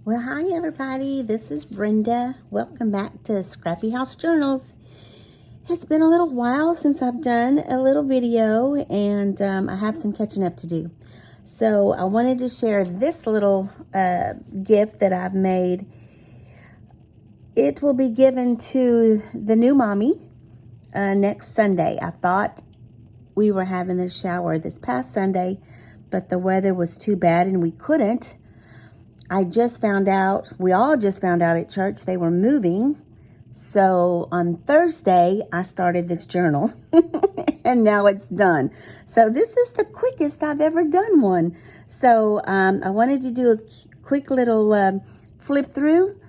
Well, hi everybody, this is Brenda. Welcome back to Scrappy House Journals. It's been a little while since I've done a little video, and I have some catching up to do. So I wanted to share this little gift that I've made. It will be given to the new mommy next Sunday. I thought we were having the shower this past Sunday, but the weather was too bad and we couldn't. I just found out, we all just found out at church they were moving. So on Thursday, I started this journal and now it's done. So this is the quickest I've ever done one. So I wanted to do a quick little flip through.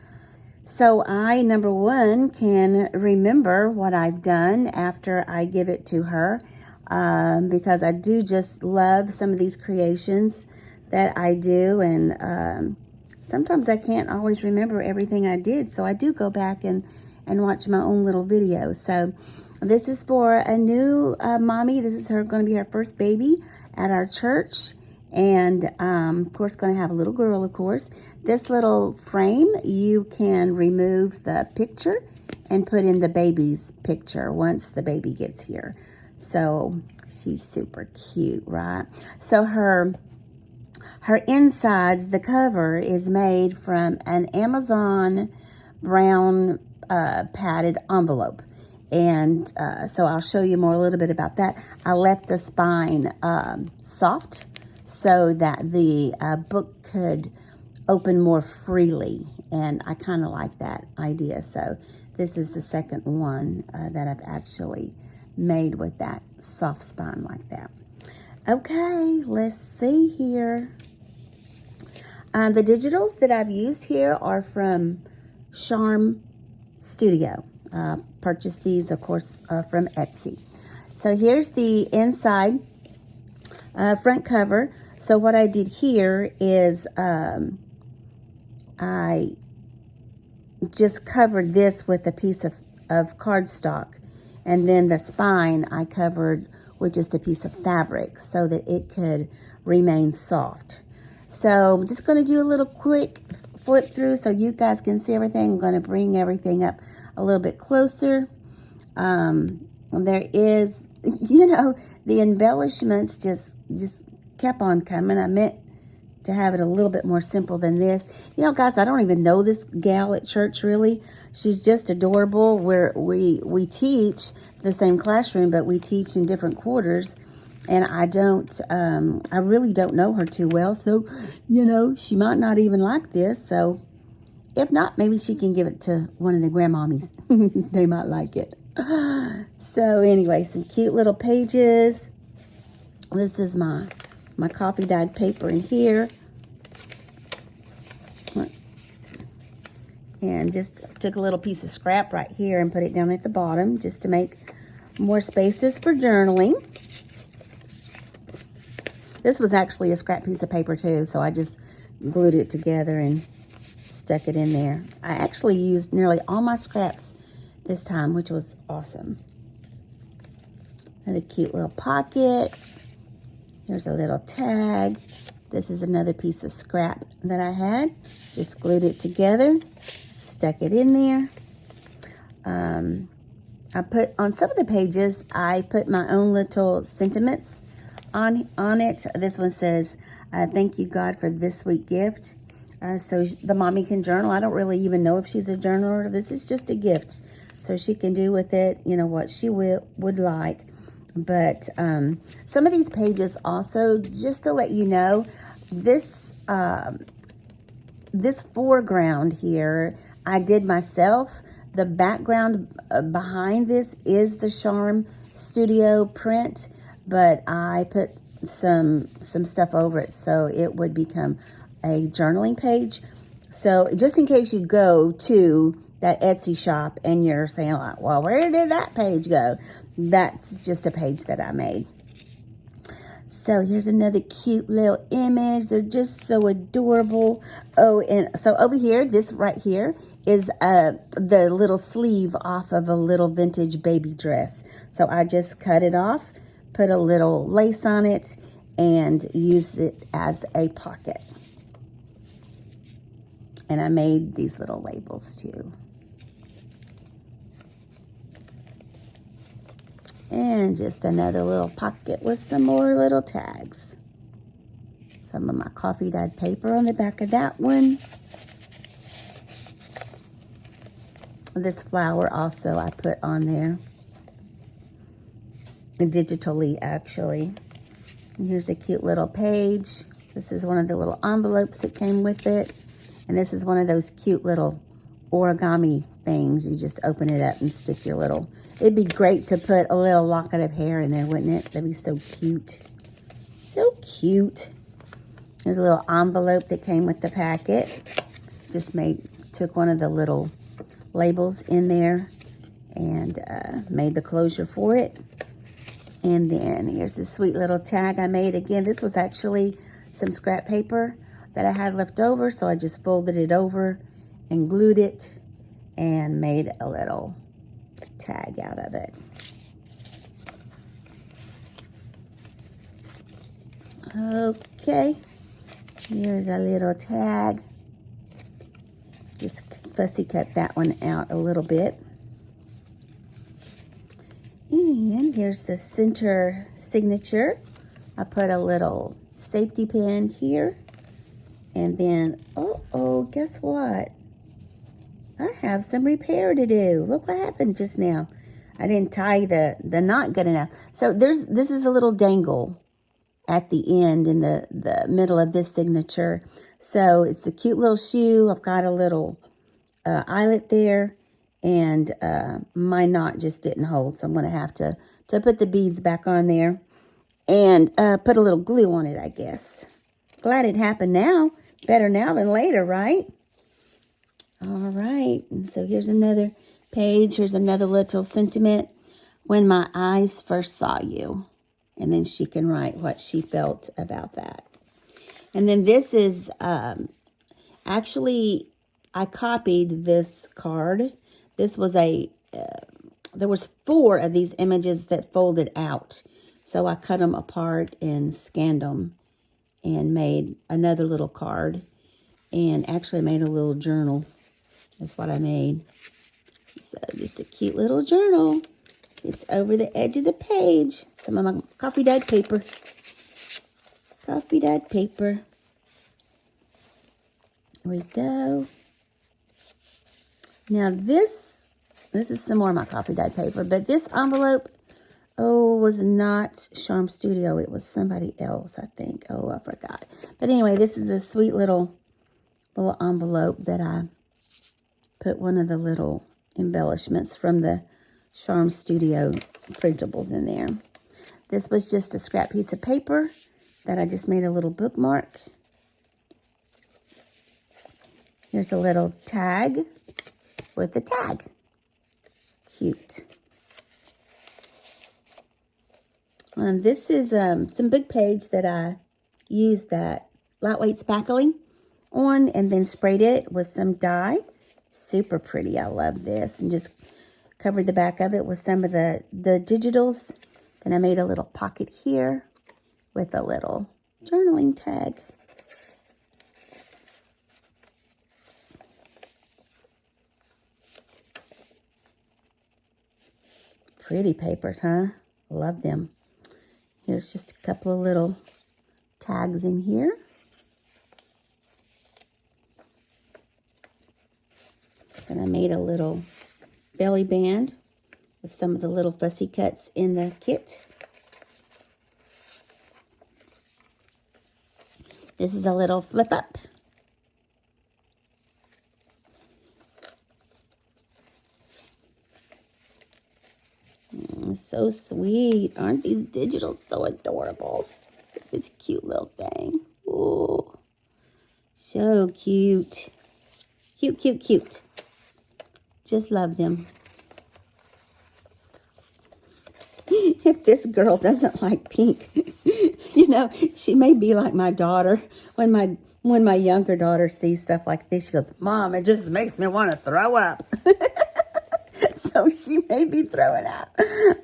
So I, number one, can remember what I've done after I give it to her. Because I do just love some of these creations that I do, and sometimes I can't always remember everything I did, so I do go back and watch my own little videos. So this is for a new mommy. This is going to be her first baby at our church, and of course going to have a little girl, of course. This little frame, you can remove the picture and put in the baby's picture once the baby gets here. So she's super cute, right? So her insides, the cover is made from an Amazon brown padded envelope. And so I'll show you more a little bit about that. I left the spine soft so that the book could open more freely. And I kind of like that idea. So this is the second one that I've actually made with that soft spine like that. Okay, let's see here. The digitals that I've used here are from Charm Studio. Purchased these, of course, from Etsy. So here's the inside front cover. So what I did here is I just covered this with a piece of cardstock. And then the spine I covered with just a piece of fabric so that it could remain soft. So I'm just going to do a little quick flip through so you guys can see everything. I'm going to bring everything up a little bit closer. There is, you know, the embellishments just kept on coming. I meant to have it a little bit more simple than this. You know, guys, I don't even know this gal at church, really. She's just adorable. We teach the same classroom, but we teach in different quarters. And I really don't know her too well. So, you know, she might not even like this. So if not, maybe she can give it to one of the grandmommies. They might like it. So anyway, some cute little pages. This is my coffee dyed paper in here. And just took a little piece of scrap right here and put it down at the bottom just to make more spaces for journaling. This was actually a scrap piece of paper too, so I just glued it together and stuck it in there. I actually used nearly all my scraps this time, which was awesome. Another cute little pocket. There's a little tag. This is another piece of scrap that I had. Just glued it together, stuck it in there. I put on some of the pages, I put my own little sentiments on it. This one says, thank you, God, for this sweet gift. So the mommy can journal. I don't really even know if she's a journaler. This is just a gift. So she can do with it, you know, what she would like. But some of these pages also, just to let you know, this foreground here, I did myself. The background behind this is the Charm Studio print, but I put some stuff over it so it would become a journaling page. So just in case you go to that Etsy shop and you're saying like, well, where did that page go? That's just a page that I made. So here's another cute little image. They're just so adorable. Oh, and so over here, this right here is the little sleeve off of a little vintage baby dress. So I just cut it off, put a little lace on it, and use it as a pocket. And I made these little labels too. And just another little pocket with some more little tags. Some of my coffee dyed paper on the back of that one. This flower also I put on there. Digitally, actually. And here's a cute little page. This is one of the little envelopes that came with it. And this is one of those cute little origami things. You just open it up and stick your little... It'd be great to put a little locket of hair in there, wouldn't it? That'd be so cute. So cute. There's a little envelope that came with the packet. Just took one of the little labels in there and made the closure for it. And then here's a sweet little tag I made. Again, this was actually some scrap paper that I had left over, so I just folded it over and glued it and made a little tag out of it. Okay, here's a little tag. Just fussy cut that one out a little bit. And here's the center signature. I put a little safety pin here. And then, guess what? I have some repair to do. Look what happened just now. I didn't tie the knot good enough. So this is a little dangle at the end in the middle of this signature. So it's a cute little shoe. I've got a little eyelet there. And my knot just didn't hold. So I'm going to have to put the beads back on there. And put a little glue on it, I guess. Glad it happened now. Better now than later, right? All right. And so here's another page. Here's another little sentiment. When my eyes first saw you. And then she can write what she felt about that. And then this is actually, I copied this card. This was there was 4 of these images that folded out. So I cut them apart and scanned them and made another little card. And actually made a little journal. That's what I made. So just a cute little journal. It's over the edge of the page. Some of my coffee dyed paper. Coffee dyed paper. Here we go. Now this is some more of my coffee dyed paper, but this envelope, was not Charm Studio. It was somebody else, I think. I forgot. But anyway, this is a sweet little envelope that I put one of the little embellishments from the Charm Studio printables in there. This was just a scrap piece of paper that I just made a little bookmark. Here's a little tag with the tag. Cute. And this is some big page that I used that lightweight spackling on and then sprayed it with some dye. Super pretty. I love this. And just covered the back of it with some of the digitals. Then I made a little pocket here with a little journaling tag. Pretty papers, huh? Love them. Here's just a couple of little tags in here. And I made a little belly band with some of the little fussy cuts in the kit. This is a little flip up. So sweet. Aren't these digitals so adorable? This cute little thing. Oh, so cute. Cute, cute, cute. Just love them. If this girl doesn't like pink, you know, she may be like my daughter. When my younger daughter sees stuff like this, she goes, "Mom, it just makes me want to throw up." So she may be throwing up.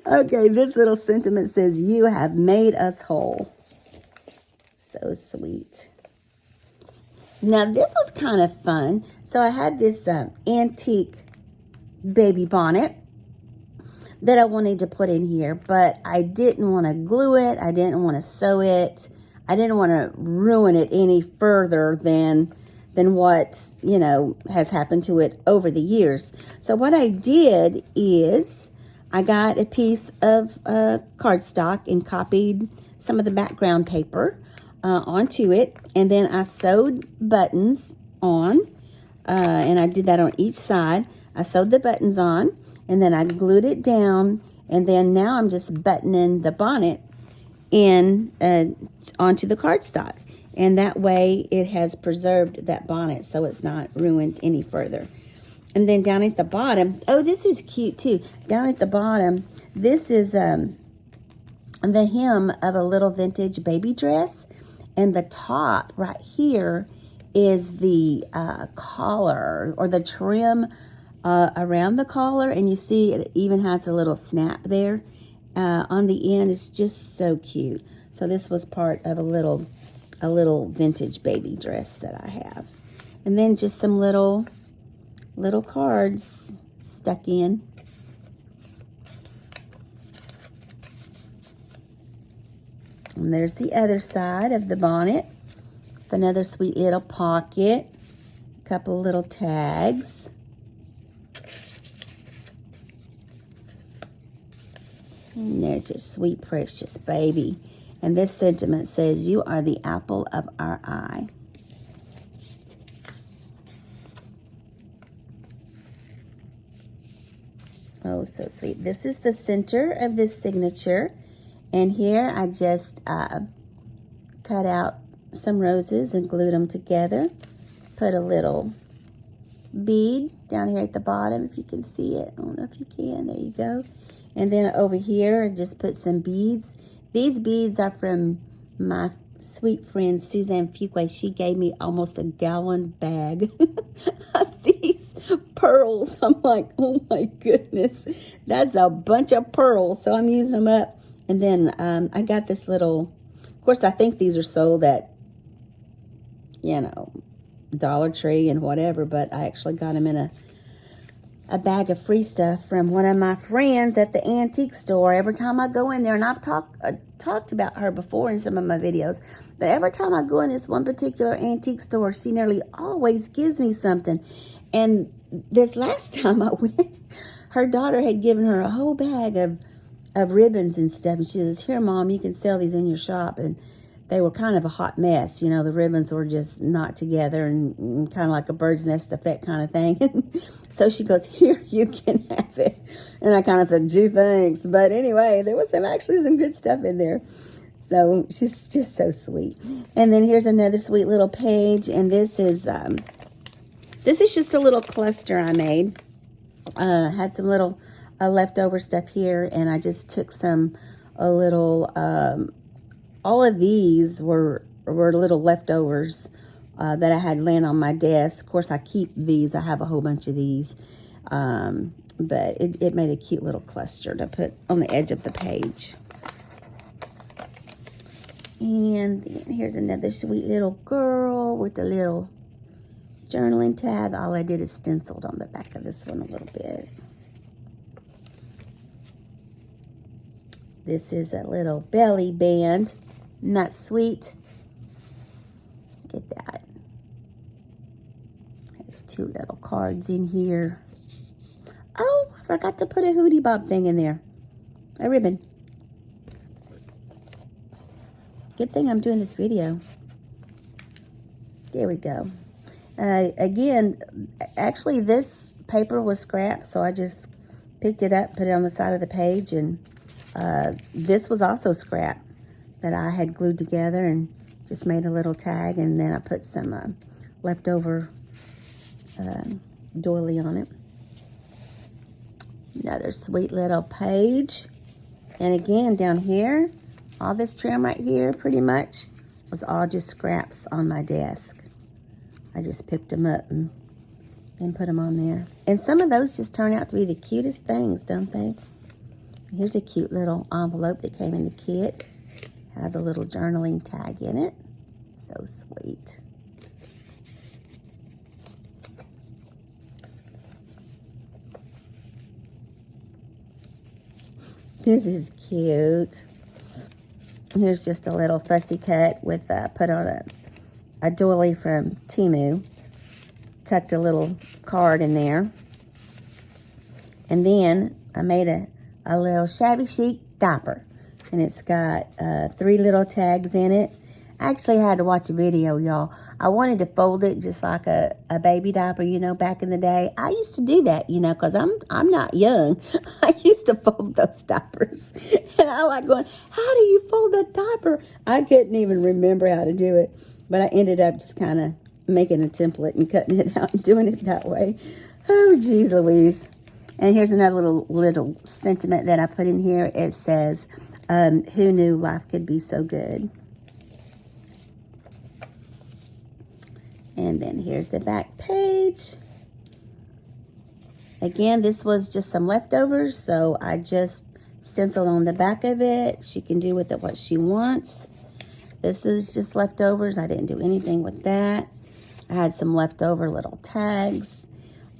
Okay, this little sentiment says, "You have made us whole." So sweet. Now, this was kind of fun. So I had this antique baby bonnet that I wanted to put in here, but I didn't want to glue it. I didn't want to sew it. I didn't want to ruin it any further than what, you know, has happened to it over the years. So what I did is I got a piece of cardstock and copied some of the background paper onto it, and then I sewed buttons on, and I did that on each side. I sewed the buttons on, and then I glued it down, and then now I'm just buttoning the bonnet in onto the cardstock, and that way it has preserved that bonnet so it's not ruined any further. And then down at the bottom, oh, this is cute too. Down at the bottom, this is the hem of a little vintage baby dress, and the top right here is the collar or the trim around the collar, and you see it even has a little snap there on the end. It's just so cute. So this was part of a little vintage baby dress that I have, and then just some little cards stuck in. And there's the other side of the bonnet with another sweet little pocket, a couple little tags. And they're just sweet, precious baby. And this sentiment says, "You are the apple of our eye." Oh, so sweet. This is the center of this signature. And here I just cut out some roses and glued them together. Put a little bead down here at the bottom, if you can see it. I don't know if you can. There you go. And then over here, I just put some beads. These beads are from my sweet friend, Suzanne Fuqua. She gave me almost a gallon bag of these pearls. I'm like, oh my goodness, that's a bunch of pearls. So I'm using them up. And then I got this little, of course, I think these are sold at, you know, Dollar Tree and whatever, but I actually got them in a bag of free stuff from one of my friends at the antique store. Every time I go in there, and I've talked about her before in some of my videos, but every time I go in this one particular antique store, she nearly always gives me something. And this last time I went, her daughter had given her a whole bag of ribbons and stuff, and she says, "Here, Mom, you can sell these in your shop." And they were kind of a hot mess. You know, the ribbons were just not together and kind of like a bird's nest effect kind of thing. So she goes, "Here, you can have it." And I kind of said, "Gee, thanks." But anyway, there was actually some good stuff in there. So she's just so sweet. And then here's another sweet little page. And this is just a little cluster I made. Had some little leftover stuff here, and I just took all of these were little leftovers that I had laying on my desk. Of course, I keep these. I have a whole bunch of these. But it made a cute little cluster to put on the edge of the page. And here's another sweet little girl with a little journaling tag. All I did is stenciled on the back of this one a little bit. This is a little belly band. Isn't that sweet? Look at that. There's two little cards in here. Oh, I forgot to put a Hootie Bob thing in there. A ribbon. Good thing I'm doing this video. There we go. Again, actually this paper was scrapped, so I just picked it up, put it on the side of the page, and this was also scrap that I had glued together and just made a little tag, and then I put some leftover doily on it. Another sweet little page. And again, down here, all this trim right here pretty much was all just scraps on my desk. I just picked them up and put them on there. And some of those just turn out to be the cutest things, don't they? Here's a cute little envelope that came in the kit. Has a little journaling tag in it. So sweet. This is cute. Here's just a little fussy cut with put on a doily from Temu. Tucked a little card in there. And then I made a little shabby chic diaper. And it's got 3 little tags in it. I actually had to watch a video, y'all. I wanted to fold it just like a baby diaper, you know, back in the day. I used to do that, you know, because I'm not young. I used to fold those diapers. And I like going, how do you fold that diaper? I couldn't even remember how to do it. But I ended up just kind of making a template and cutting it out and doing it that way. Oh, geez Louise. And here's another little sentiment that I put in here. It says, who knew life could be so good? And then here's the back page. Again, this was just some leftovers, so I just stenciled on the back of it. She can do with it what she wants. This is just leftovers. I didn't do anything with that. I had some leftover little tags.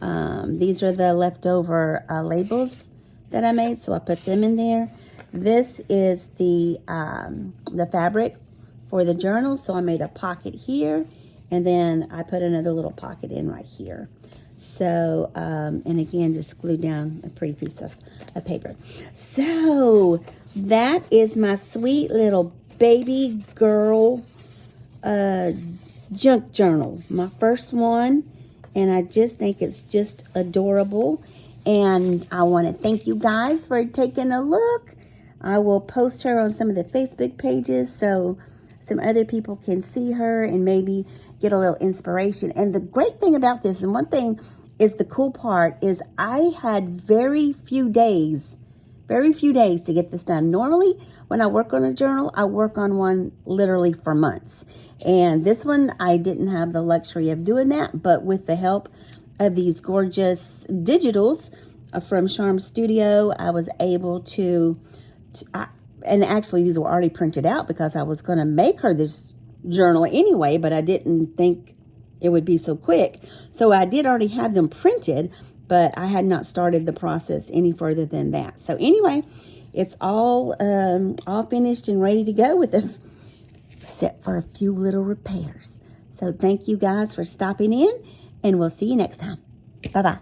These are the leftover labels that I made, so I put them in there. This is the fabric for the journal, so I made a pocket here, and then I put another little pocket in right here. So, and again, just glued down a pretty piece of paper. So, that is my sweet little baby girl junk journal. My first one, and I just think it's just adorable. And I want to thank you guys for taking a look. I will post her on some of the Facebook pages so some other people can see her and maybe get a little inspiration. And the great thing about this, and one thing is the cool part, is I had very few days to get this done. Normally, when I work on a journal, I work on one literally for months. And this one, I didn't have the luxury of doing that, but with the help of these gorgeous digitals from Charm Studio, I was able to and actually these were already printed out because I was going to make her this journal anyway, but I didn't think it would be so quick. So I did already have them printed, but I had not started the process any further than that. So anyway, it's all finished and ready to go with it, except for a few little repairs. So thank you guys for stopping in, and we'll see you next time. Bye-bye.